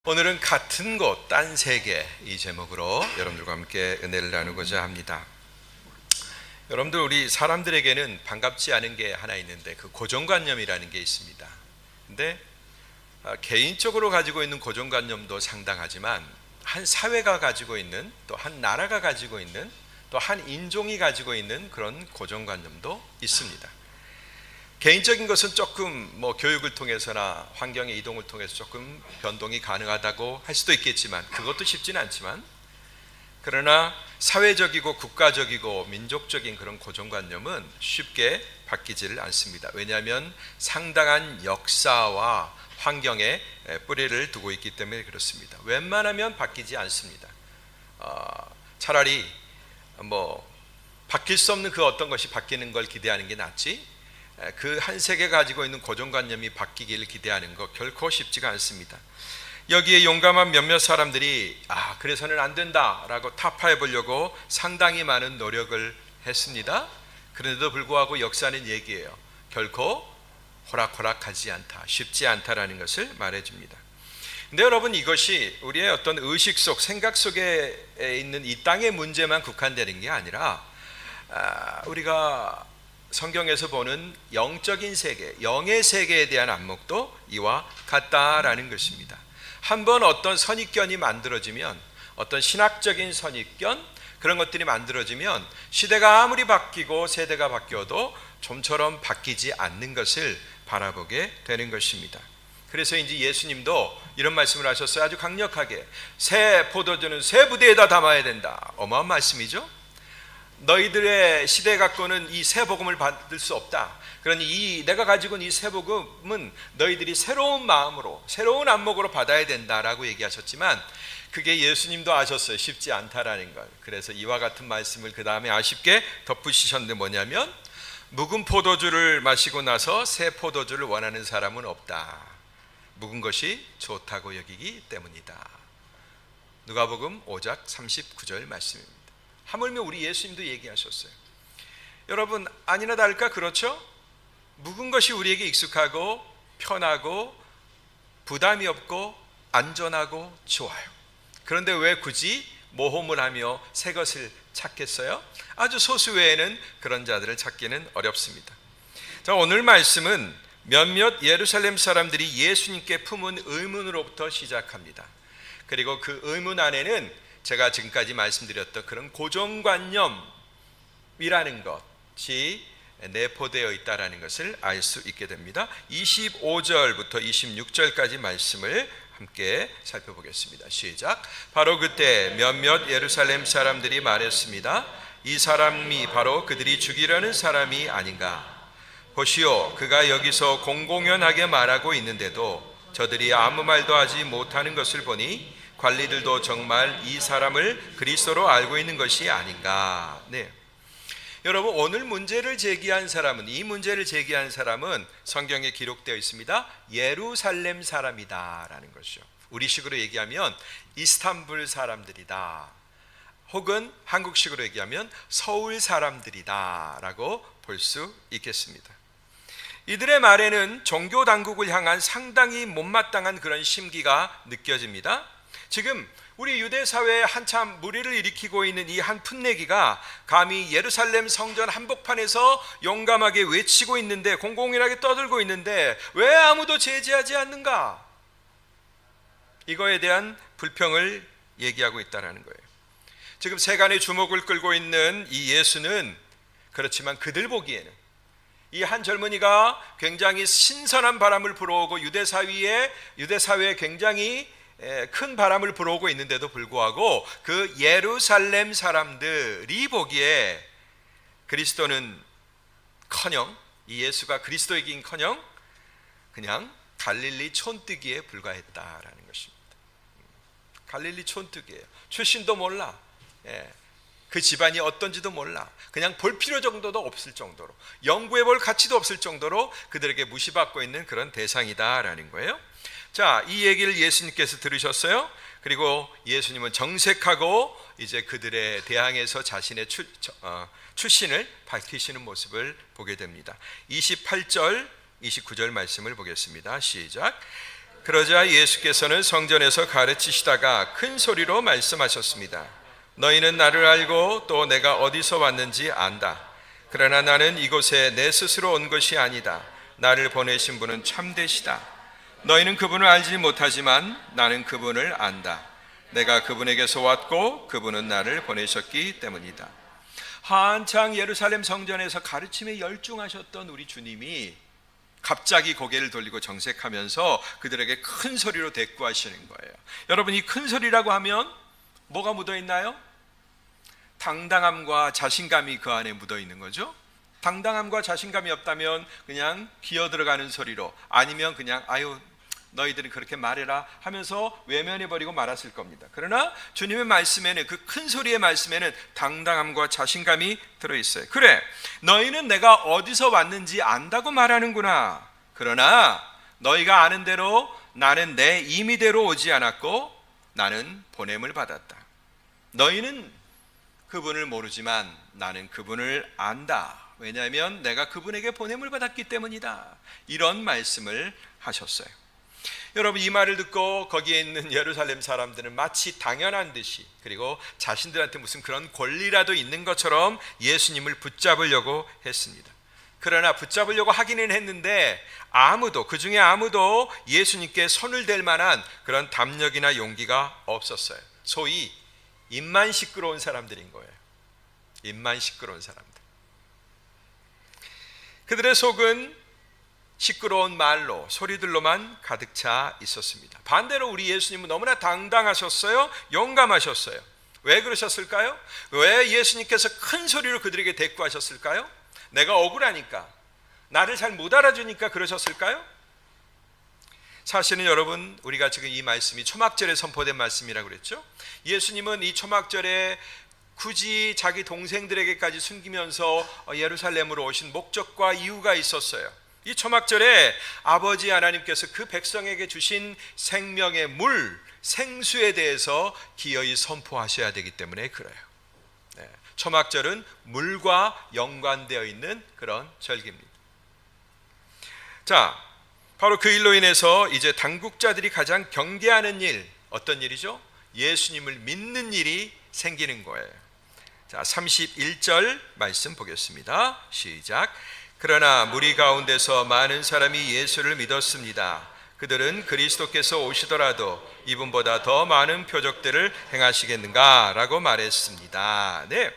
오늘은 같은 곳, 딴 세계 이 제목으로 여러분들과 함께 은혜를 나누고자 합니다. 여러분들, 우리 사람들에게는 반갑지 않은 게 하나 있는데 그 고정관념이라는 게 있습니다. 근데 개인적으로 가지고 있는 고정관념도 상당하지만 한 사회가 가지고 있는, 또 한 나라가 가지고 있는, 또 한 인종이 가지고 있는 그런 고정관념도 있습니다. 개인적인 것은 조금 교육을 통해서나 환경의 이동을 통해서 조금 변동이 가능하다고 할 수도 있겠지만, 그것도 쉽지는 않지만, 그러나 사회적이고 국가적이고 민족적인 그런 고정관념은 쉽게 바뀌지를 않습니다. 왜냐하면 상당한 역사와 환경에 뿌리를 두고 있기 때문에 그렇습니다. 웬만하면 바뀌지 않습니다. 차라리 바뀔 수 없는 그 어떤 것이 바뀌는 걸 기대하는 게 낫지, 그 한 세계가 가지고 있는 고정관념이 바뀌기를 기대하는 것 결코 쉽지가 않습니다. 여기에 용감한 몇몇 사람들이 그래서는 안 된다라고 타파해 보려고 상당히 많은 노력을 했습니다. 그런데도 불구하고 역사는 얘기해요. 결코 호락호락하지 않다, 쉽지 않다라는 것을 말해줍니다. 근데 여러분, 이것이 우리의 어떤 의식 속, 생각 속에 있는 이 땅의 문제만 국한되는 게 아니라 우리가 성경에서 보는 영적인 세계, 영의 세계에 대한 안목도 이와 같다라는 것입니다. 한번 어떤 선입견이 만들어지면, 어떤 신학적인 선입견, 그런 것들이 만들어지면 시대가 아무리 바뀌고 세대가 바뀌어도 좀처럼 바뀌지 않는 것을 바라보게 되는 것입니다. 그래서 이제 예수님도 이런 말씀을 하셨어요. 아주 강력하게. 새 포도주는 새 부대에다 담아야 된다. 어마어마한 말씀이죠. 너희들의 시대에 갖고는 이 새 복음을 받을 수 없다. 그러니 내가 가지고 있는 이 새 복음은 너희들이 새로운 마음으로, 새로운 안목으로 받아야 된다라고 얘기하셨지만, 그게 예수님도 아셨어요. 쉽지 않다라는 걸. 그래서 이와 같은 말씀을 그 다음에 아쉽게 덧붙이셨는데, 뭐냐면 묵은 포도주를 마시고 나서 새 포도주를 원하는 사람은 없다. 묵은 것이 좋다고 여기기 때문이다. 누가복음 5장 39절 말씀입니다. 하물며 우리 예수님도 얘기하셨어요. 여러분, 아니나 다를까 그렇죠? 묵은 것이 우리에게 익숙하고 편하고 부담이 없고 안전하고 좋아요. 그런데 왜 굳이 모험을 하며 새 것을 찾겠어요? 아주 소수 외에는 그런 자들을 찾기는 어렵습니다. 자, 오늘 말씀은 몇몇 예루살렘 사람들이 예수님께 품은 의문으로부터 시작합니다. 그리고 그 의문 안에는 제가 지금까지 말씀드렸던 그런 고정관념이라는 것이 내포되어 있다는 것을 알 수 있게 됩니다. 25절부터 26절까지 말씀을 함께 살펴보겠습니다. 시작. 바로 그때 몇몇 예루살렘 사람들이 말했습니다. 이 사람이 바로 그들이 죽이려는 사람이 아닌가? 보시오, 그가 여기서 공공연하게 말하고 있는데도 저들이 아무 말도 하지 못하는 것을 보니 관리들도 정말 이 사람을 그리스도로 알고 있는 것이 아닌가. 네. 여러분, 오늘 문제를 제기한 사람은, 이 문제를 제기한 사람은 성경에 기록되어 있습니다. 예루살렘 사람이다라는 것이죠. 우리식으로 얘기하면 이스탄불 사람들이다, 혹은 한국식으로 얘기하면 서울 사람들이다라고 볼 수 있겠습니다. 이들의 말에는 종교 당국을 향한 상당히 못마땅한 그런 심기가 느껴집니다. 지금 우리 유대 사회에 한참 무리를 일으키고 있는 이 한 풋내기가 감히 예루살렘 성전 한복판에서 용감하게 외치고 있는데, 공공연하게 떠들고 있는데 왜 아무도 제지하지 않는가? 이거에 대한 불평을 얘기하고 있다는 거예요. 지금 세간의 주목을 끌고 있는 이 예수는, 그렇지만 그들 보기에는 이 한 젊은이가 굉장히 신선한 바람을 불어오고 유대 사회에 굉장히 큰 바람을 불어오고 있는데도 불구하고 그 예루살렘 사람들이 보기에 그리스도는 커녕, 이 예수가 그리스도이긴커녕 그냥 갈릴리 촌뜨기에 불과했다라는 것입니다. 갈릴리 촌뜨기예요. 출신도 몰라, 그 집안이 어떤지도 몰라, 그냥 볼 필요 정도도 없을 정도로, 연구해 볼 가치도 없을 정도로 그들에게 무시받고 있는 그런 대상이다라는 거예요. 자, 이 얘기를 예수님께서 들으셨어요. 그리고 예수님은 정색하고 이제 그들에 대항해서 자신의 출신을 밝히시는 모습을 보게 됩니다. 28절, 29절 말씀을 보겠습니다. 시작. 그러자 예수께서는 성전에서 가르치시다가 큰 소리로 말씀하셨습니다. 너희는 나를 알고 또 내가 어디서 왔는지 안다. 그러나 나는 이곳에 내 스스로 온 것이 아니다. 나를 보내신 분은 참되시다. 너희는 그분을 알지 못하지만 나는 그분을 안다. 내가 그분에게서 왔고 그분은 나를 보내셨기 때문이다. 한창 예루살렘 성전에서 가르침에 열중하셨던 우리 주님이 갑자기 고개를 돌리고 정색하면서 그들에게 큰 소리로 대꾸하시는 거예요. 여러분, 이 큰 소리라고 하면 뭐가 묻어 있나요? 당당함과 자신감이 그 안에 묻어 있는 거죠. 당당함과 자신감이 없다면 그냥 기어 들어가는 소리로, 아니면 그냥 아유 너희들은 그렇게 말해라 하면서 외면해버리고 말았을 겁니다. 그러나 주님의 말씀에는, 그 큰 소리의 말씀에는 당당함과 자신감이 들어있어요. 그래, 너희는 내가 어디서 왔는지 안다고 말하는구나. 그러나 너희가 아는 대로 나는 내 임의대로 오지 않았고 나는 보냄을 받았다. 너희는 그분을 모르지만 나는 그분을 안다. 왜냐하면 내가 그분에게 보냄을 받았기 때문이다. 이런 말씀을 하셨어요. 여러분, 이 말을 듣고 거기에 있는 예루살렘 사람들은 마치 당연한 듯이, 그리고 자신들한테 무슨 그런 권리라도 있는 것처럼 예수님을 붙잡으려고 했습니다. 그러나 붙잡으려고 하기는 했는데 그 중에 아무도 예수님께 손을 댈 만한 그런 담력이나 용기가 없었어요. 소위 입만 시끄러운 사람들인 거예요. 입만 시끄러운 사람들. 그들의 속은 시끄러운 말로, 소리들로만 가득 차 있었습니다. 반대로 우리 예수님은 너무나 당당하셨어요. 용감하셨어요. 왜 그러셨을까요? 왜 예수님께서 큰 소리로 그들에게 대꾸하셨을까요? 내가 억울하니까, 나를 잘 못 알아주니까 그러셨을까요? 사실은 여러분, 우리가 지금 이 말씀이 초막절에 선포된 말씀이라고 그랬죠. 예수님은 이 초막절에 굳이 자기 동생들에게까지 숨기면서 예루살렘으로 오신 목적과 이유가 있었어요. 이 초막절에 아버지 하나님께서 그 백성에게 주신 생명의 물, 생수에 대해서 기어이 선포하셔야 되기 때문에 그래요. 초막절은 물과 연관되어 있는 그런 절기입니다. 자, 바로 그 일로 인해서 이제 당국자들이 가장 경계하는 일, 어떤 일이죠? 예수님을 믿는 일이 생기는 거예요. 자, 31절 말씀 보겠습니다. 시작. 그러나 무리 가운데서 많은 사람이 예수를 믿었습니다. 그들은 그리스도께서 오시더라도 이분보다 더 많은 표적들을 행하시겠는가? 라고 말했습니다. 네.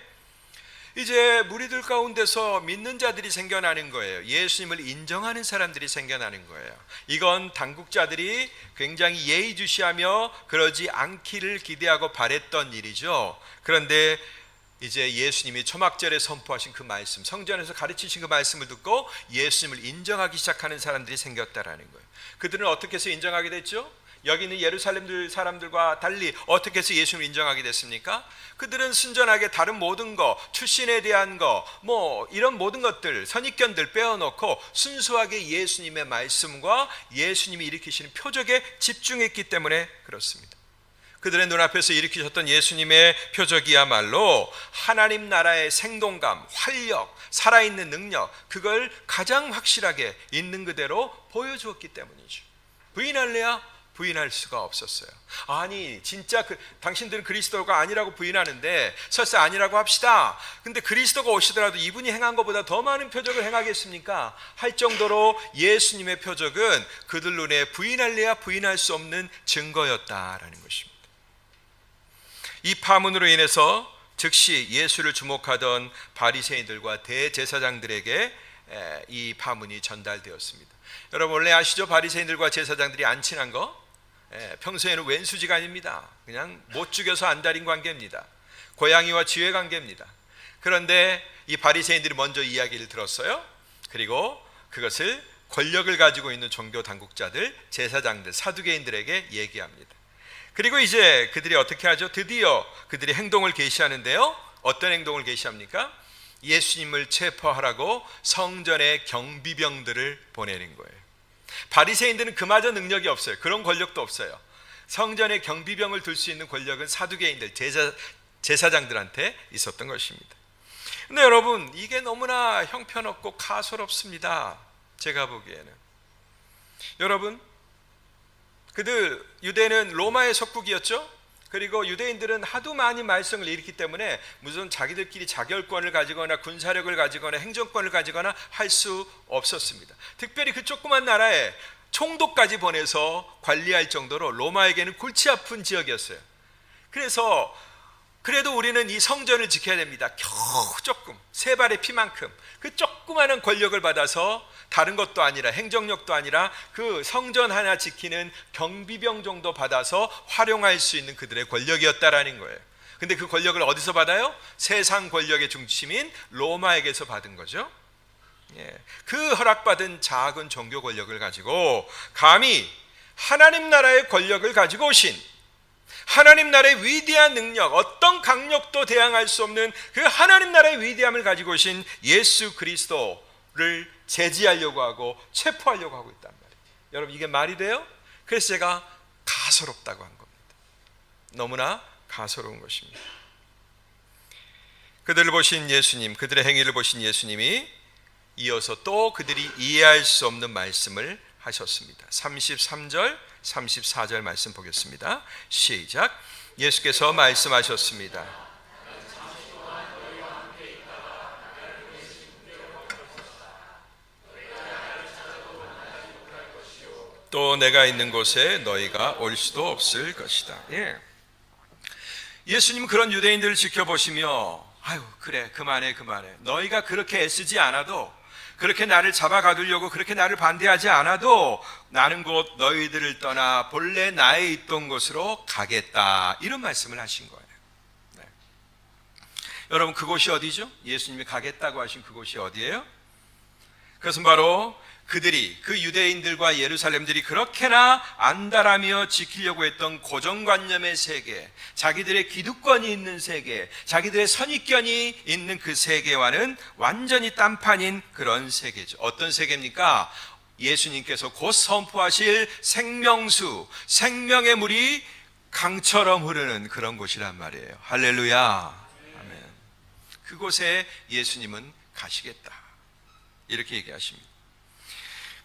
이제 무리들 가운데서 믿는 자들이 생겨나는 거예요. 예수님을 인정하는 사람들이 생겨나는 거예요. 이건 당국자들이 굉장히 예의주시하며 그러지 않기를 기대하고 바랬던 일이죠. 그런데 이제 예수님이 초막절에 선포하신 그 말씀, 성전에서 가르치신 그 말씀을 듣고 예수님을 인정하기 시작하는 사람들이 생겼다라는 거예요. 그들은 어떻게 해서 인정하게 됐죠? 여기 있는 예루살렘 사람들과 달리 어떻게 해서 예수님을 인정하게 됐습니까? 그들은 순전하게 다른 모든 거, 출신에 대한 거, 이런 모든 것들, 선입견들 빼어놓고 순수하게 예수님의 말씀과 예수님이 일으키시는 표적에 집중했기 때문에 그렇습니다. 그들의 눈앞에서 일으키셨던 예수님의 표적이야말로 하나님 나라의 생동감, 활력, 살아있는 능력, 그걸 가장 확실하게 있는 그대로 보여주었기 때문이죠. 부인할래야? 부인할 수가 없었어요. 아니, 진짜 당신들은 그리스도가 아니라고 부인하는데 설사 아니라고 합시다. 근데 그리스도가 오시더라도 이분이 행한 것보다 더 많은 표적을 행하겠습니까? 할 정도로 예수님의 표적은 그들 눈에 부인할래야 부인할 수 없는 증거였다라는 것입니다. 이 파문으로 인해서 즉시 예수를 주목하던 바리새인들과 대제사장들에게 이 파문이 전달되었습니다. 여러분, 원래 아시죠? 바리새인들과 제사장들이 안 친한 거? 평소에는 왼수지가 아닙니다. 그냥 못 죽여서 안달인 관계입니다. 고양이와 쥐의 관계입니다. 그런데 이 바리새인들이 먼저 이야기를 들었어요. 그리고 그것을 권력을 가지고 있는 종교 당국자들, 제사장들, 사두개인들에게 얘기합니다. 그리고 이제 그들이 어떻게 하죠? 드디어 그들이 행동을 개시하는데요. 어떤 행동을 개시합니까? 예수님을 체포하라고 성전에 경비병들을 보내는 거예요. 바리새인들은 그마저 능력이 없어요. 그런 권력도 없어요. 성전에 경비병을 둘 수 있는 권력은 사두개인들, 제사장들한테 있었던 것입니다. 근데 여러분, 이게 너무나 형편없고 가소롭습니다. 제가 보기에는. 여러분, 그들 유대는 로마의 속국이었죠. 그리고 유대인들은 하도 많이 말썽을 일으키기 때문에 무슨 자기들끼리 자결권을 가지거나 군사력을 가지거나 행정권을 가지거나 할 수 없었습니다. 특별히 그 조그만 나라에 총독까지 보내서 관리할 정도로 로마에게는 골치 아픈 지역이었어요. 그래서 그래도 우리는 이 성전을 지켜야 됩니다. 겨우 조금, 세 발의 피만큼 그 조그마한 권력을 받아서 다른 것도 아니라 행정력도 아니라 그 성전 하나 지키는 경비병 정도 받아서 활용할 수 있는 그들의 권력이었다라는 거예요. 근데 그 권력을 어디서 받아요? 세상 권력의 중심인 로마에게서 받은 거죠. 그 허락받은 작은 종교 권력을 가지고 감히 하나님 나라의 권력을 가지고 오신 하나님 나라의 위대한 능력, 어떤 강력도 대항할 수 없는 그 하나님 나라의 위대함을 가지고 오신 예수 그리스도를 제지하려고 하고 체포하려고 하고 있단 말이에요. 여러분, 이게 말이 돼요? 그래서 제가 가소롭다고 한 겁니다. 너무나 가소로운 것입니다. 그들을 보신 예수님, 그들의 행위를 보신 예수님이 이어서 또 그들이 이해할 수 없는 말씀을 하셨습니다. 33절, 34절 말씀 보겠습니다. 시작. 예수께서 말씀하셨습니다. 또 내가 있는 곳에 너희가 올 수도 없을 것이다. 예수님 그런 유대인들을 지켜보시며 아유 그래 그만해 너희가 그렇게 애쓰지 않아도 그렇게 나를 잡아가두려고 그렇게 나를 반대하지 않아도 나는 곧 너희들을 떠나 본래 나의 있던 곳으로 가겠다, 이런 말씀을 하신 거예요. 여러분, 그곳이 어디죠? 예수님이 가겠다고 하신 그곳이 어디예요? 그것은 바로 그들이, 그 유대인들과 예루살렘들이 그렇게나 안달하며 지키려고 했던 고정관념의 세계, 자기들의 기득권이 있는 세계, 자기들의 선입견이 있는 그 세계와는 완전히 딴판인 그런 세계죠. 어떤 세계입니까? 예수님께서 곧 선포하실 생명수, 생명의 물이 강처럼 흐르는 그런 곳이란 말이에요. 할렐루야. 아멘. 그곳에 예수님은 가시겠다, 이렇게 얘기하십니다.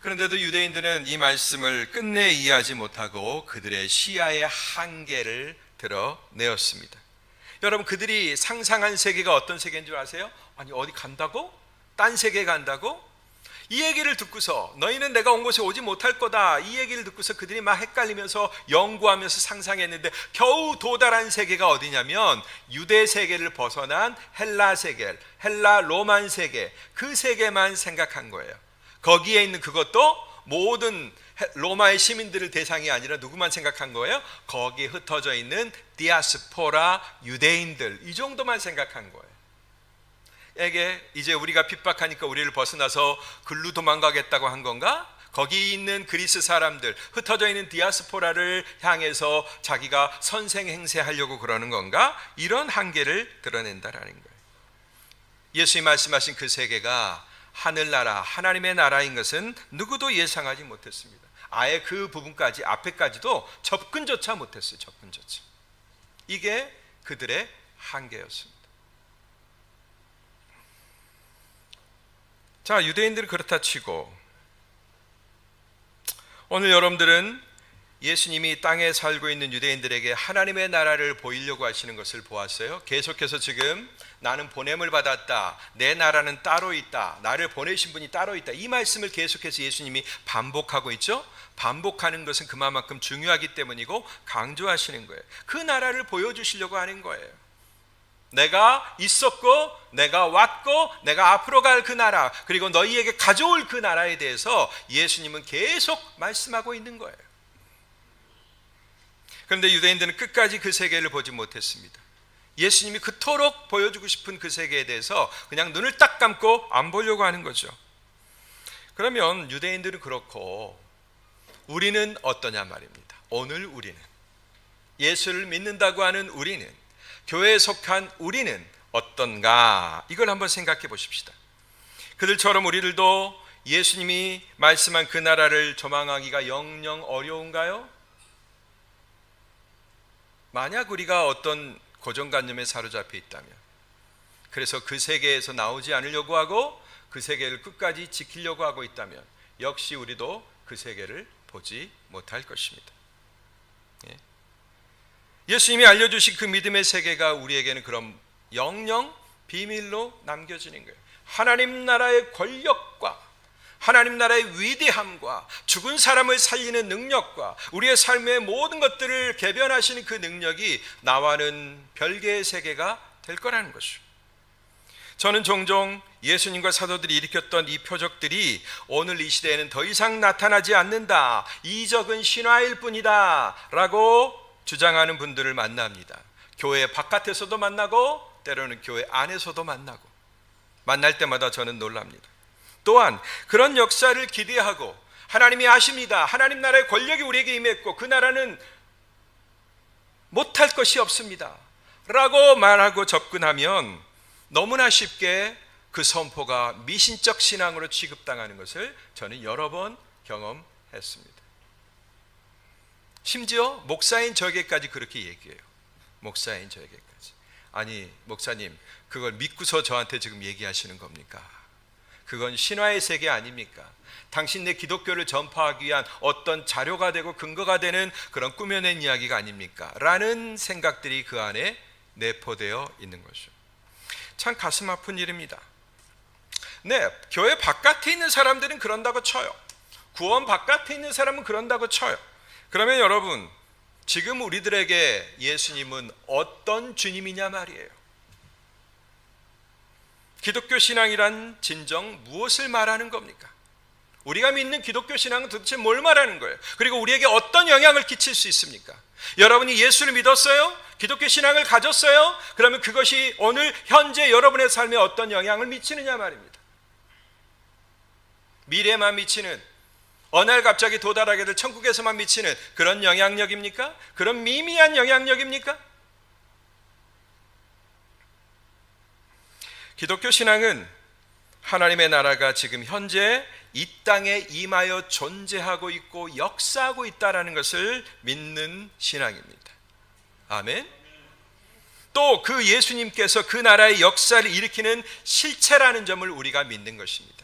그런데도 유대인들은 이 말씀을 끝내 이해하지 못하고 그들의 시야의 한계를 드러내었습니다. 여러분, 그들이 상상한 세계가 어떤 세계인 줄 아세요? 아니, 어디 간다고? 딴 세계 간다고? 이 얘기를 듣고서 너희는 내가 온 곳에 오지 못할 거다, 이 얘기를 듣고서 그들이 막 헷갈리면서 연구하면서 상상했는데 겨우 도달한 세계가 어디냐면 유대 세계를 벗어난 헬라 세계, 헬라 로만 세계, 그 세계만 생각한 거예요. 거기에 있는 그것도 모든 로마의 시민들을 대상이 아니라 누구만 생각한 거예요? 거기에 흩어져 있는 디아스포라 유대인들, 이 정도만 생각한 거예요. 에게 이제 우리가 핍박하니까 우리를 벗어나서 글로 도망가겠다고 한 건가? 거기 있는 그리스 사람들, 흩어져 있는 디아스포라를 향해서 자기가 선생행세하려고 그러는 건가? 이런 한계를 드러낸다라는 거예요. 예수님이 말씀하신 그 세계가 하늘나라, 하나님의 나라인 것은 누구도 예상하지 못했습니다. 아예 그 부분까지, 앞에까지도 접근조차 못했어요. 접근조차. 이게 그들의 한계였습니다. 자, 유대인들은 그렇다 치고 오늘 여러분들은 예수님이 땅에 살고 있는 유대인들에게 하나님의 나라를 보이려고 하시는 것을 보았어요. 계속해서 지금 나는 보냄을 받았다, 내 나라는 따로 있다, 나를 보내신 분이 따로 있다, 이 말씀을 계속해서 예수님이 반복하고 있죠. 반복하는 것은 그만큼 중요하기 때문이고 강조하시는 거예요. 그 나라를 보여주시려고 하는 거예요. 내가 있었고 내가 왔고 내가 앞으로 갈 그 나라, 그리고 너희에게 가져올 그 나라에 대해서 예수님은 계속 말씀하고 있는 거예요. 그런데 유대인들은 끝까지 그 세계를 보지 못했습니다. 예수님이 그토록 보여주고 싶은 그 세계에 대해서 그냥 눈을 딱 감고 안 보려고 하는 거죠. 그러면 유대인들은 그렇고 우리는 어떠냐 말입니다. 오늘 우리는, 예수를 믿는다고 하는 우리는, 교회에 속한 우리는 어떤가? 이걸 한번 생각해 보십시다. 그들처럼 우리들도 예수님이 말씀한 그 나라를 조망하기가 영영 어려운가요? 만약 우리가 어떤 고정관념에 사로잡혀 있다면, 그래서 그 세계에서 나오지 않으려고 하고 그 세계를 끝까지 지키려고 하고 있다면 역시 우리도 그 세계를 보지 못할 것입니다. 예수님이 알려주신 그 믿음의 세계가 우리에게는 그럼 영영 비밀로 남겨지는 거예요. 하나님 나라의 권력과 하나님 나라의 위대함과 죽은 사람을 살리는 능력과 우리의 삶의 모든 것들을 개변하시는 그 능력이 나와는 별개의 세계가 될 거라는 것이죠. 저는 종종 예수님과 사도들이 일으켰던 이 표적들이 오늘 이 시대에는 더 이상 나타나지 않는다, 이적은 신화일 뿐이다 라고 주장하는 분들을 만납니다. 교회 바깥에서도 만나고 때로는 교회 안에서도 만나고, 만날 때마다 저는 놀랍니다. 또한 그런 역사를 기대하고 하나님이 아십니다, 하나님 나라의 권력이 우리에게 임했고 그 나라는 못할 것이 없습니다 라고 말하고 접근하면 너무나 쉽게 그 선포가 미신적 신앙으로 취급당하는 것을 저는 여러 번 경험했습니다. 심지어 목사인 저에게까지 그렇게 얘기해요. 목사인 저에게까지. 아니 목사님, 그걸 믿고서 저한테 지금 얘기하시는 겁니까? 그건 신화의 세계 아닙니까? 당신네 기독교를 전파하기 위한 어떤 자료가 되고 근거가 되는 그런 꾸며낸 이야기가 아닙니까? 라는 생각들이 그 안에 내포되어 있는 것이죠. 참 가슴 아픈 일입니다. 네, 교회 바깥에 있는 사람들은 그런다고 쳐요. 구원 바깥에 있는 사람은 그런다고 쳐요. 그러면 여러분, 지금 우리들에게 예수님은 어떤 주님이냐 말이에요. 기독교 신앙이란 진정 무엇을 말하는 겁니까? 우리가 믿는 기독교 신앙은 도대체 뭘 말하는 거예요? 그리고 우리에게 어떤 영향을 끼칠 수 있습니까? 여러분이 예수를 믿었어요? 기독교 신앙을 가졌어요? 그러면 그것이 오늘 현재 여러분의 삶에 어떤 영향을 미치느냐 말입니다. 미래에만 미치는, 어느 날 갑자기 도달하게 될 천국에서만 미치는 그런 영향력입니까? 그런 미미한 영향력입니까? 기독교 신앙은 하나님의 나라가 지금 현재 이 땅에 임하여 존재하고 있고 역사하고 있다는 것을 믿는 신앙입니다. 아멘. 또 그 예수님께서 그 나라의 역사를 일으키는 실체라는 점을 우리가 믿는 것입니다.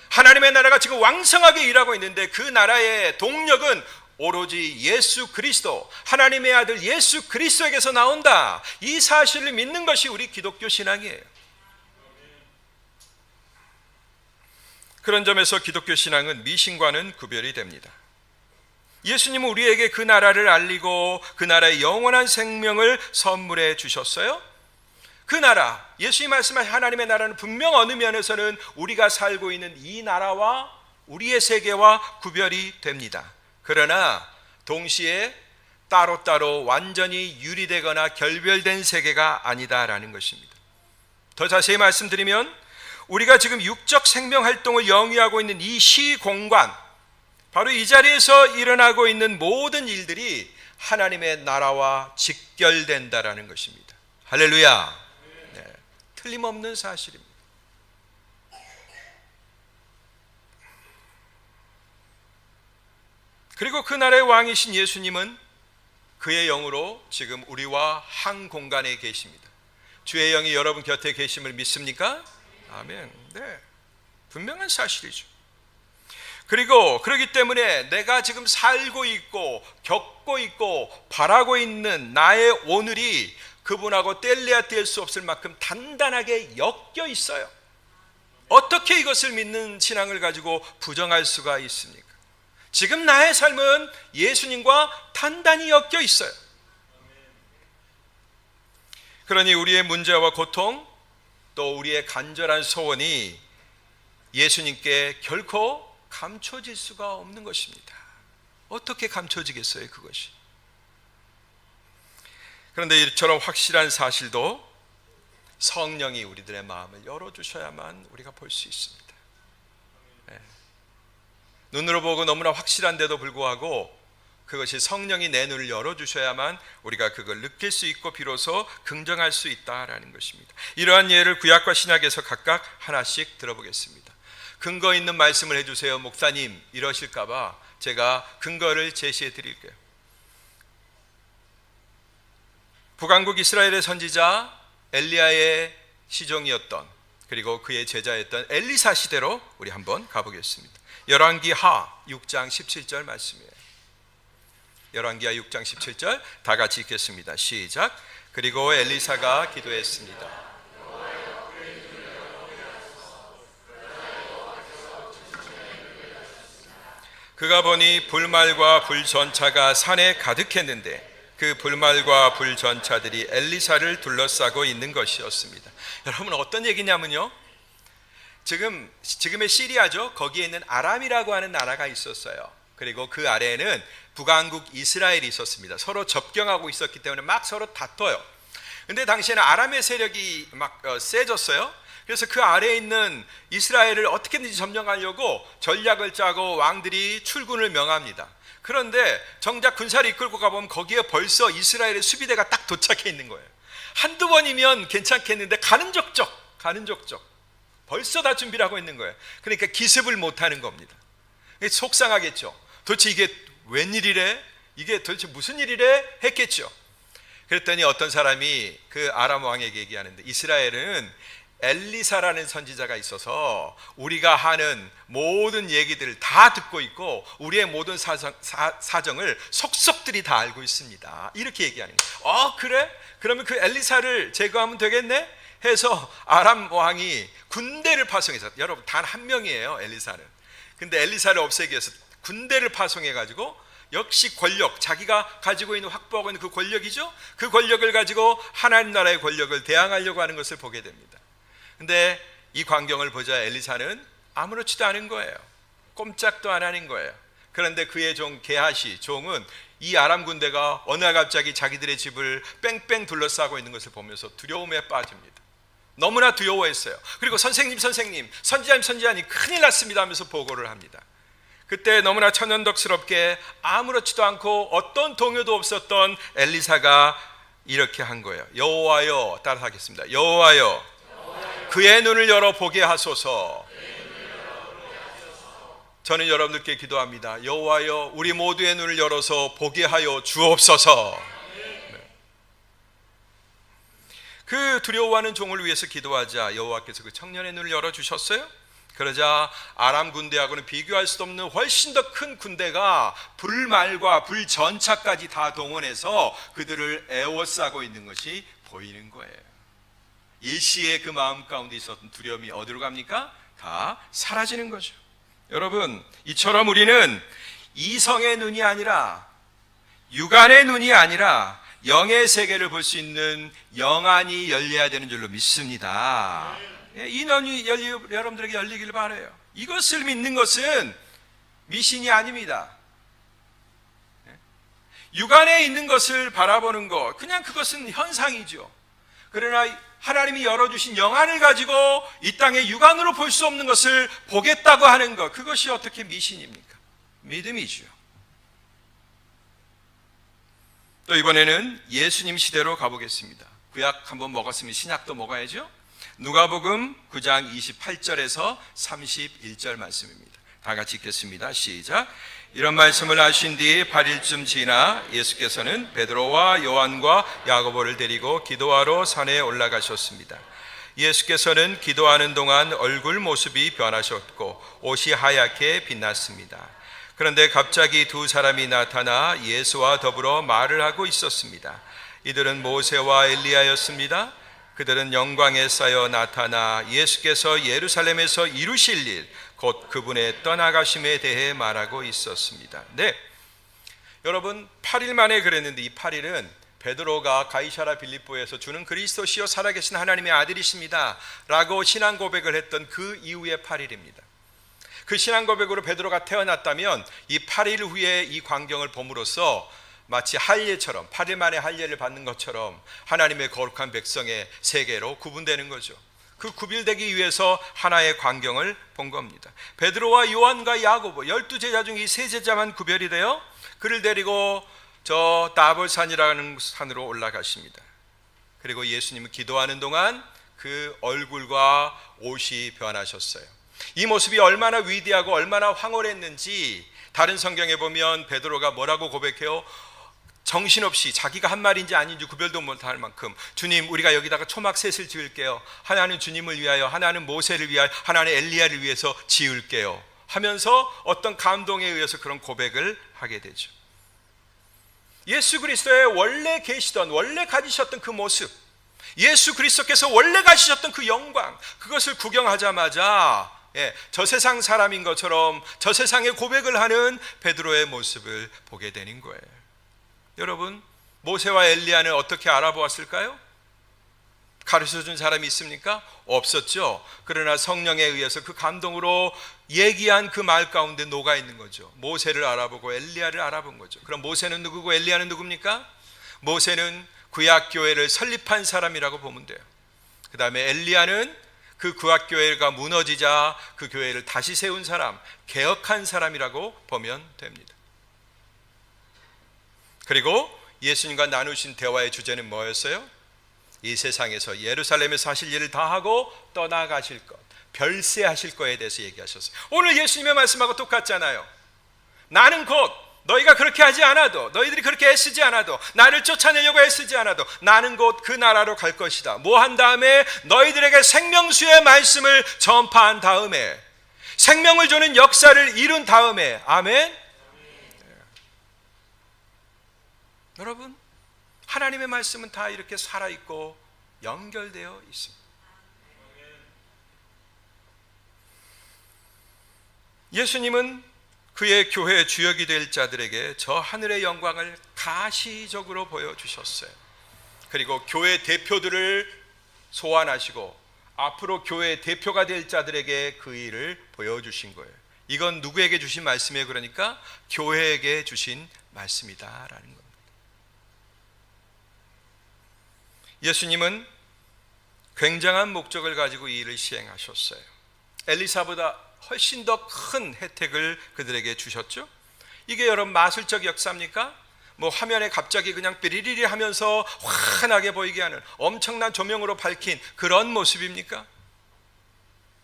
하나님의 나라가 지금 왕성하게 일하고 있는데 그 나라의 동력은 오로지 예수 그리스도, 하나님의 아들 예수 그리스도에게서 나온다. 이 사실을 믿는 것이 우리 기독교 신앙이에요. 그런 점에서 기독교 신앙은 미신과는 구별이 됩니다. 예수님은 우리에게 그 나라를 알리고 그 나라의 영원한 생명을 선물해 주셨어요. 그 나라, 예수님이 말씀하신 하나님의 나라는 분명 어느 면에서는 우리가 살고 있는 이 나라와 우리의 세계와 구별이 됩니다. 그러나 동시에 따로따로 완전히 유리되거나 결별된 세계가 아니다라는 것입니다. 더 자세히 말씀드리면 우리가 지금 육적 생명 활동을 영위하고 있는 이 시공간, 바로 이 자리에서 일어나고 있는 모든 일들이 하나님의 나라와 직결된다라는 것입니다. 할렐루야. 네, 틀림없는 사실입니다. 그리고 그 나라의 왕이신 예수님은 그의 영으로 지금 우리와 한 공간에 계십니다. 주의 영이 여러분 곁에 계심을 믿습니까? 아멘. 네, 분명한 사실이죠. 그리고 그렇기 때문에 내가 지금 살고 있고 겪고 있고 바라고 있는 나의 오늘이 그분하고 뗄래야 뗄 수 없을 만큼 단단하게 엮여 있어요. 어떻게 이것을 믿는 신앙을 가지고 부정할 수가 있습니까? 지금 나의 삶은 예수님과 단단히 엮여 있어요. 그러니 우리의 문제와 고통, 또 우리의 간절한 소원이 예수님께 결코 감춰질 수가 없는 것입니다. 어떻게 감춰지겠어요, 그것이? 그런데 이처럼 확실한 사실도 성령이 우리들의 마음을 열어주셔야만 우리가 볼 수 있습니다. 네. 눈으로 보고 너무나 확실한데도 불구하고 그것이 성령이 내 눈을 열어주셔야만 우리가 그걸 느낄 수 있고 비로소 긍정할 수 있다라는 것입니다. 이러한 예를 구약과 신약에서 각각 하나씩 들어보겠습니다. 근거 있는 말씀을 해주세요, 목사님 이러실까 봐 제가 근거를 제시해 드릴게요. 북왕국 이스라엘의 선지자 엘리야의 시종이었던, 그리고 그의 제자였던 엘리사 시대로 우리 한번 가보겠습니다. 열왕기하 6장 17절 말씀이에요. 열왕기하 6장 17절 다 같이 읽겠습니다. 시작. 그리고 엘리사가 기도했습니다. 그가 보니 불말과 불전차가 산에 가득했는데 그 불말과 불전차들이 엘리사를 둘러싸고 있는 것이었습니다. 여러분, 어떤 얘기냐면요, 지금의 시리아죠. 거기에 있는 아람이라고 하는 나라가 있었어요. 그리고 그 아래에는 북왕국 이스라엘이 있었습니다. 서로 접경하고 있었기 때문에 막 서로 다퉈요. 근데 당시에는 아람의 세력이 막 세졌어요. 그래서 그 아래에 있는 이스라엘을 어떻게든지 점령하려고 전략을 짜고 왕들이 출군을 명합니다. 그런데 정작 군사를 이끌고 가보면 거기에 벌써 이스라엘의 수비대가 딱 도착해 있는 거예요. 한두 번이면 괜찮겠는데 가는 족족 벌써 다 준비를 하고 있는 거예요. 그러니까 기습을 못하는 겁니다. 속상하겠죠. 도대체 이게 웬일이래? 이게 도대체 무슨 일이래? 했겠죠. 그랬더니 어떤 사람이 그 아람 왕에게 얘기하는데, 이스라엘은 엘리사라는 선지자가 있어서 우리가 하는 모든 얘기들을 다 듣고 있고 우리의 모든 사정을 속속들이 다 알고 있습니다. 이렇게 얘기하는 거예요. 그래? 그러면 그 엘리사를 제거하면 되겠네? 해서 아람 왕이 군대를 파송해서, 여러분 단 한 명이에요, 엘리사는. 근데 엘리사를 없애기 위해서 군대를 파송해 가지고, 역시 권력, 자기가 가지고 있는 확보하고 있는 그 권력이죠. 그 권력을 가지고 하나님 나라의 권력을 대항하려고 하는 것을 보게 됩니다. 근데 이 광경을 보자 엘리사는 아무렇지도 않은 거예요. 꼼짝도 안 하는 거예요. 그런데 그의 종 게하시 종은 이 아람 군대가 어느 날 갑자기 자기들의 집을 뺑뺑 둘러싸고 있는 것을 보면서 두려움에 빠집니다. 너무나 두려워했어요. 그리고 선생님 선지자님 큰일 났습니다 하면서 보고를 합니다. 그때 너무나 천연덕스럽게 아무렇지도 않고 어떤 동요도 없었던 엘리사가 이렇게 한 거예요. 여호와여, 따라하겠습니다. 여호와여, 그의 눈을 열어 보게 하소서. 저는 여러분들께 기도합니다. 여호와여, 우리 모두의 눈을 열어서 보게 하여 주옵소서. 그 두려워하는 종을 위해서 기도하자 여호와께서 그 청년의 눈을 열어주셨어요. 그러자 아람 군대하고는 비교할 수 없는 훨씬 더 큰 군대가 불말과 불전차까지 다 동원해서 그들을 에워싸고 있는 것이 보이는 거예요. 일시에 그 마음 가운데 있었던 두려움이 어디로 갑니까? 다 사라지는 거죠. 여러분, 이처럼 우리는 이성의 눈이 아니라, 육안의 눈이 아니라 영의 세계를 볼 수 있는 영안이 열려야 되는 줄로 믿습니다. 이 눈이 여러분들에게 열리길 바라요. 이것을 믿는 것은 미신이 아닙니다. 육안에 있는 것을 바라보는 것, 그냥 그것은 현상이죠. 그러나 하나님이 열어주신 영안을 가지고 이 땅에 육안으로 볼 수 없는 것을 보겠다고 하는 것, 그것이 어떻게 미신입니까? 믿음이죠. 또 이번에는 예수님 시대로 가보겠습니다. 구약 한번 먹었으면 신약도 먹어야죠. 누가복음 9장 28절에서 31절 말씀입니다. 다 같이 읽겠습니다. 시작. 이런 말씀을 하신 뒤 8일쯤 지나 예수께서는 베드로와 요한과 야고보를 데리고 기도하러 산에 올라가셨습니다. 예수께서는 기도하는 동안 얼굴 모습이 변하셨고 옷이 하얗게 빛났습니다. 그런데 갑자기 두 사람이 나타나 예수와 더불어 말을 하고 있었습니다. 이들은 모세와 엘리야였습니다. 그들은 영광에 쌓여 나타나 예수께서 예루살렘에서 이루실 일, 곧 그분의 떠나가심에 대해 말하고 있었습니다. 네, 여러분 8일 만에 그랬는데, 이 8일은 베드로가 가이사랴 빌립보에서 주는 그리스도시요 살아계신 하나님의 아들이십니다 라고 신앙 고백을 했던 그 이후의 8일입니다. 그 신앙 고백으로 베드로가 태어났다면 이 8일 후에 이 광경을 봄으로써 마치 할례처럼, 8일 만에 할례를 받는 것처럼 하나님의 거룩한 백성의 세계로 구분되는 거죠. 그 구별되기 위해서 하나의 광경을 본 겁니다. 베드로와 요한과 야고보 12제자 중 이 세 제자만 구별이 되어 그를 데리고 저 다볼산이라는 산으로 올라가십니다. 그리고 예수님은 기도하는 동안 그 얼굴과 옷이 변하셨어요. 이 모습이 얼마나 위대하고 얼마나 황홀했는지 다른 성경에 보면 베드로가 뭐라고 고백해요? 정신없이 자기가 한 말인지 아닌지 구별도 못할 만큼, 주님 우리가 여기다가 초막셋을 지을게요, 하나는 주님을 위하여, 하나는 모세를 위하여, 하나는 엘리야를 위해서 지을게요 하면서 어떤 감동에 의해서 그런 고백을 하게 되죠. 예수 그리스도의 원래 계시던, 원래 가지셨던 그 모습, 예수 그리스도께서 원래 가지셨던 그 영광, 그것을 구경하자마자 저 세상 사람인 것처럼 저 세상의 고백을 하는 베드로의 모습을 보게 되는 거예요. 여러분, 모세와 엘리야는 어떻게 알아보았을까요? 가르쳐준 사람이 있습니까? 없었죠. 그러나 성령에 의해서 그 감동으로 얘기한 그 말 가운데 녹아 있는 거죠. 모세를 알아보고 엘리야를 알아본 거죠. 그럼 모세는 누구고 엘리야는 누굽니까? 모세는 구약교회를 설립한 사람이라고 보면 돼요. 그 다음에 엘리야는 그 구약교회가 무너지자 그 교회를 다시 세운 사람, 개혁한 사람이라고 보면 됩니다. 그리고 예수님과 나누신 대화의 주제는 뭐였어요? 이 세상에서 예루살렘에서 하실 일을 다 하고 떠나가실 것, 별세하실 거에 대해서 얘기하셨어요. 오늘 예수님의 말씀하고 똑같잖아요. 나는 곧 너희가 그렇게 하지 않아도, 너희들이 그렇게 애쓰지 않아도, 나를 쫓아내려고 애쓰지 않아도 나는 곧 그 나라로 갈 것이다. 뭐 한 다음에 너희들에게 생명수의 말씀을 전파한 다음에, 생명을 주는 역사를 이룬 다음에, 아멘. 여러분, 하나님의 말씀은 다 이렇게 살아있고 연결되어 있습니다. 예수님은 그의 교회의 주역이 될 자들에게 저 하늘의 영광을 가시적으로 보여주셨어요. 그리고 교회 대표들을 소환하시고 앞으로 교회 대표가 될 자들에게 그 일을 보여주신 거예요. 이건 누구에게 주신 말씀이에요? 그러니까 교회에게 주신 말씀이다라는 겁니다. 예수님은 굉장한 목적을 가지고 이 일을 시행하셨어요. 엘리사보다 훨씬 더 큰 혜택을 그들에게 주셨죠. 이게 여러분 마술적 역사입니까? 뭐 화면에 갑자기 그냥 삐리리리 하면서 환하게 보이게 하는 엄청난 조명으로 밝힌 그런 모습입니까?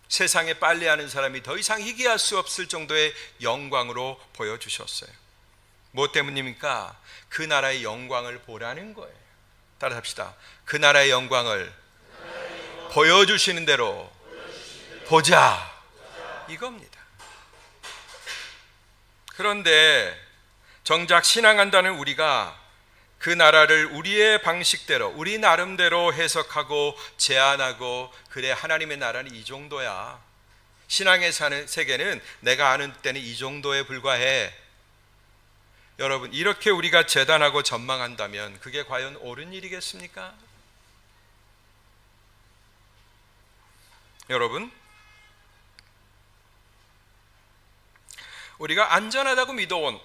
세상에 빨래하는 사람이 더 이상 희귀할 수 없을 정도의 영광으로 보여주셨어요. 뭐 때문입니까? 그 나라의 영광을 보라는 거예요. 따라 합시다. 그 나라의 영광을 보여주시는 대로 보자, 이겁니다. 그런데 정작 신앙한다는 우리가 그 나라를 우리의 방식대로, 우리 나름대로 해석하고 제안하고, 그래 하나님의 나라는 이 정도야, 신앙의 사는 세계는 내가 아는 때는 이 정도에 불과해. 여러분, 이렇게 우리가 재단하고 전망한다면 그게 과연 옳은 일이겠습니까? 여러분, 우리가 안전하다고 믿어온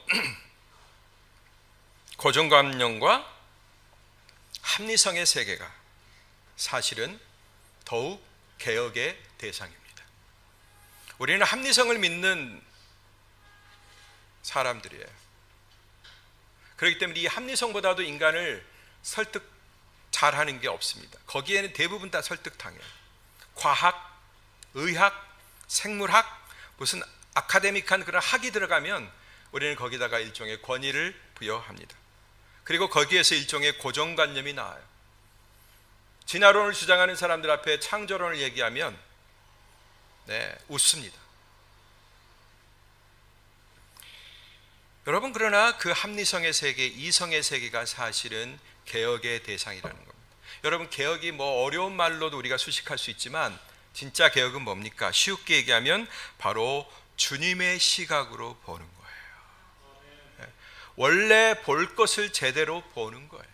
고정관념과 합리성의 세계가 사실은 더욱 개혁의 대상입니다. 우리는 합리성을 믿는 사람들이에요. 그렇기 때문에 이 합리성보다도 인간을 설득 잘하는 게 없습니다. 거기에는 대부분 다 설득당해요. 과학, 의학, 생물학, 무슨 아카데믹한 그런 학이 들어가면 우리는 거기다가 일종의 권위를 부여합니다. 그리고 거기에서 일종의 고정관념이 나와요. 진화론을 주장하는 사람들 앞에 창조론을 얘기하면 웃습니다. 여러분, 그러나 그 합리성의 세계, 이성의 세계가 사실은 개혁의 대상이라는 겁니다. 여러분, 개혁이 뭐 어려운 말로도 우리가 수식할 수 있지만 진짜 개혁은 뭡니까? 쉽게 얘기하면 바로 주님의 시각으로 보는 거예요. 원래 볼 것을 제대로 보는 거예요.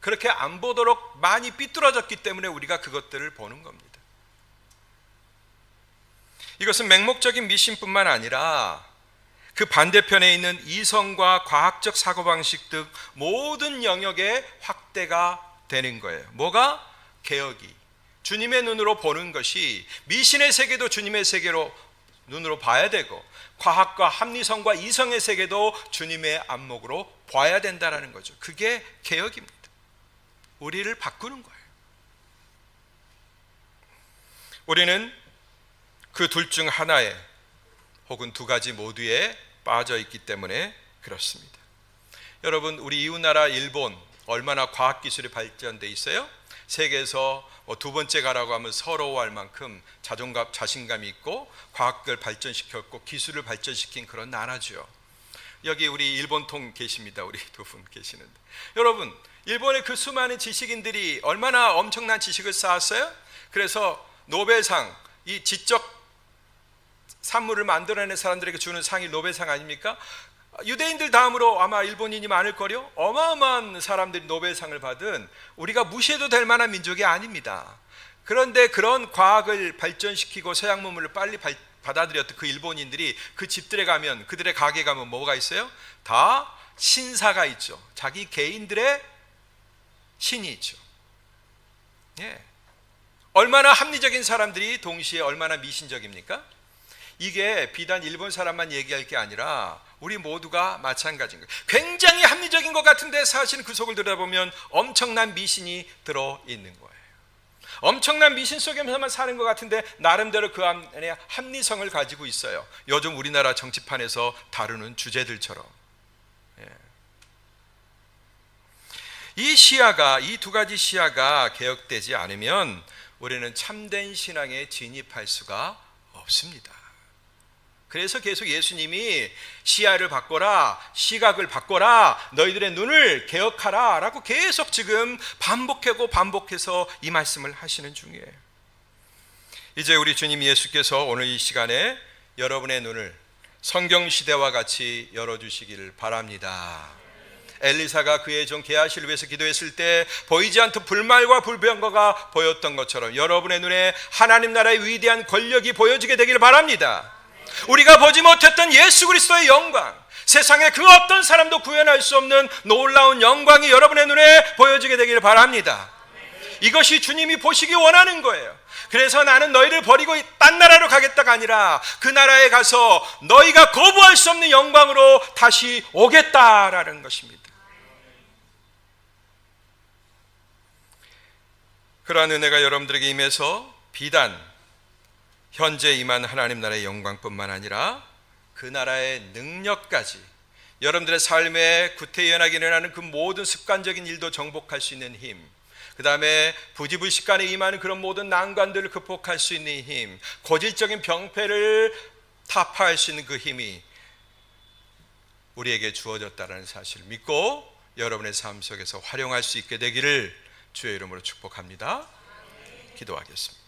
그렇게 안 보도록 많이 삐뚤어졌기 때문에 우리가 그것들을 보는 겁니다. 이것은 맹목적인 미신뿐만 아니라 그 반대편에 있는 이성과 과학적 사고방식 등 모든 영역의 확대가 되는 거예요. 뭐가? 개혁이. 주님의 눈으로 보는 것이, 미신의 세계도 주님의 세계로 눈으로 봐야 되고, 과학과 합리성과 이성의 세계도 주님의 안목으로 봐야 된다는 거죠. 그게 개혁입니다. 우리를 바꾸는 거예요. 우리는 그 둘 중 하나에 혹은 두 가지 모두에 빠져 있기 때문에 그렇습니다. 여러분, 우리 이웃나라 일본 얼마나 과학기술이 발전돼 있어요? 세계에서 두 번째 가라고 하면 서러워할 만큼 자신감이 있고 과학을 발전시켰고 기술을 발전시킨 그런 나라죠. 여기 우리 일본통 계십니다. 우리 두 분 계시는데, 여러분, 일본의 그 수많은 지식인들이 얼마나 엄청난 지식을 쌓았어요? 그래서 노벨상, 이 지적 산물을 만들어낸 사람들에게 주는 상이 노벨상 아닙니까? 유대인들 다음으로 아마 일본인이 많을 거요. 어마어마한 사람들이 노벨상을 받은, 우리가 무시해도 될 만한 민족이 아닙니다. 그런데 그런 과학을 발전시키고 서양 문물을 빨리 받아들였던 그 일본인들이 그 집들에 가면, 그들의 가게에 가면 뭐가 있어요? 다 신사가 있죠. 자기 개인들의 신이 있죠. 예. 얼마나 합리적인 사람들이 동시에 얼마나 미신적입니까? 이게 비단 일본 사람만 얘기할 게 아니라 우리 모두가 마찬가지인 거예요. 굉장히 합리적인 것 같은데 사실은 그 속을 들여다보면 엄청난 미신이 들어있는 거예요. 엄청난 미신 속에서만 사는 것 같은데 나름대로 그 안에 합리성을 가지고 있어요. 요즘 우리나라 정치판에서 다루는 주제들처럼. 예. 이 두 가지 시야가 개혁되지 않으면 우리는 참된 신앙에 진입할 수가 없습니다. 그래서 계속 예수님이 시야를 바꿔라, 시각을 바꿔라, 너희들의 눈을 개혁하라 라고 계속 지금 반복해서 이 말씀을 하시는 중이에요. 이제 우리 주님 예수께서 오늘 이 시간에 여러분의 눈을 성경시대와 같이 열어주시기를 바랍니다. 엘리사가 그의 종 게하시를 위해서 기도했을 때 보이지 않던 불말과 불병거가 보였던 것처럼 여러분의 눈에 하나님 나라의 위대한 권력이 보여지게 되기를 바랍니다. 우리가 보지 못했던 예수 그리스도의 영광, 세상에 그 어떤 사람도 구현할 수 없는 놀라운 영광이 여러분의 눈에 보여지게 되기를 바랍니다. 이것이 주님이 보시기 원하는 거예요. 그래서 나는 너희를 버리고 딴 나라로 가겠다가 아니라 그 나라에 가서 너희가 거부할 수 없는 영광으로 다시 오겠다라는 것입니다. 그러한 은혜가 여러분들에게 임해서 비단 현재 임한 하나님 나라의 영광뿐만 아니라 그 나라의 능력까지, 여러분들의 삶에 구태연하게 일어나는 그 모든 습관적인 일도 정복할 수 있는 힘, 그 다음에 부지불식간에 임하는 그런 모든 난관들을 극복할 수 있는 힘, 고질적인 병폐를 타파할 수 있는 그 힘이 우리에게 주어졌다는 사실을 믿고 여러분의 삶 속에서 활용할 수 있게 되기를 주의 이름으로 축복합니다. 기도하겠습니다.